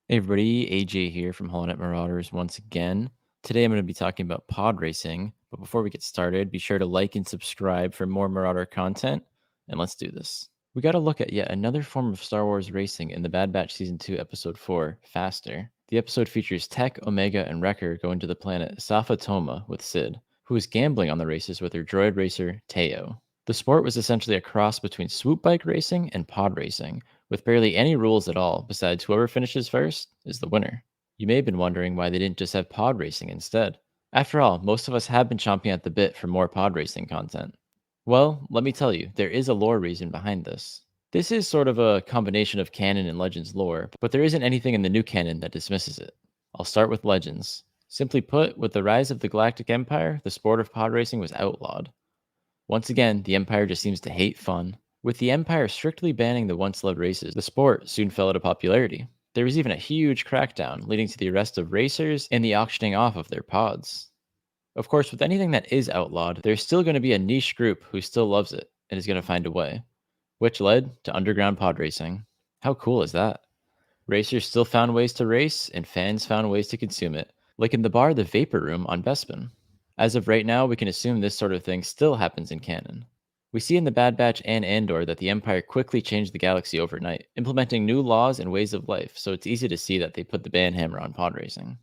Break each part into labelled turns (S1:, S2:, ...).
S1: Hey everybody, AJ here from HoloNet Marauders once again. Today I'm going to be talking about pod racing, but before we get started, be sure to like and subscribe for more Marauder content, and let's do this. We got to look at yet another form of Star Wars racing in the Bad Batch Season 2, Episode 4, Faster. The episode features Tech, Omega, and Wrecker going to the planet Safa Toma with Sid, who is gambling on the races with her droid racer, Teo. The sport was essentially a cross between swoop bike racing and pod racing, with barely any rules at all besides whoever finishes first is the winner. You may have been wondering why they didn't just have pod racing instead. After all, most of us have been chomping at the bit for more pod racing content. Well, let me tell you, there is a lore reason behind this. This is sort of a combination of canon and Legends lore, but there isn't anything in the new canon that dismisses it. I'll start with Legends. Simply put, with the rise of the Galactic Empire, the sport of pod racing was outlawed. Once again, the Empire just seems to hate fun. With the Empire strictly banning the once loved races, the sport soon fell out of popularity. There was even a huge crackdown, leading to the arrest of racers and the auctioning off of their pods. Of course, with anything that is outlawed, there's still going to be a niche group who still loves it and is going to find a way, which led to underground pod racing. How cool is that? Racers still found ways to race, and fans found ways to consume it, like in the bar The Vapor Room on Bespin. As of right now, we can assume this sort of thing still happens in canon. We see in the Bad Batch and Andor that the Empire quickly changed the galaxy overnight, implementing new laws and ways of life, so it's easy to see that they put the ban hammer on pod racing.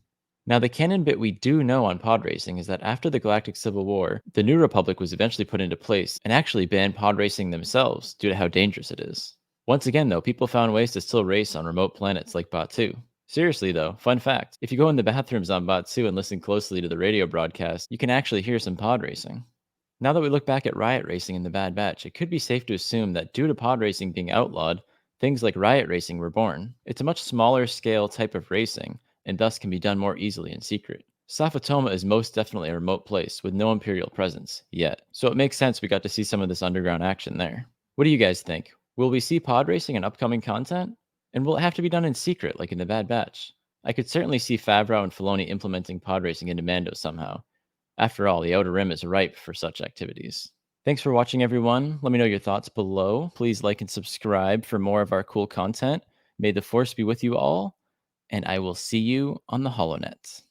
S1: Now, the canon bit we do know on pod racing is that after the Galactic Civil War, the New Republic was eventually put into place and actually banned pod racing themselves due to how dangerous it is. Once again, though, people found ways to still race on remote planets like Batu. Seriously, though, fun fact, if you go in the bathrooms on Batu and listen closely to the radio broadcast, you can actually hear some pod racing. Now that we look back at Riot Racing in the Bad Batch, it could be safe to assume that due to pod racing being outlawed, things like Riot Racing were born. It's a much smaller scale type of racing, and thus can be done more easily in secret. Safatoma is most definitely a remote place with no Imperial presence, yet, so it makes sense we got to see some of this underground action there. What do you guys think? Will we see pod racing in upcoming content? And will it have to be done in secret, like in the Bad Batch? I could certainly see Favreau and Filoni implementing pod racing into Mando somehow. After all, the Outer Rim is ripe for such activities. Thanks for watching, everyone. Let me know your thoughts below. Please like and subscribe for more of our cool content. May the Force be with you all, and I will see you on the HoloNet.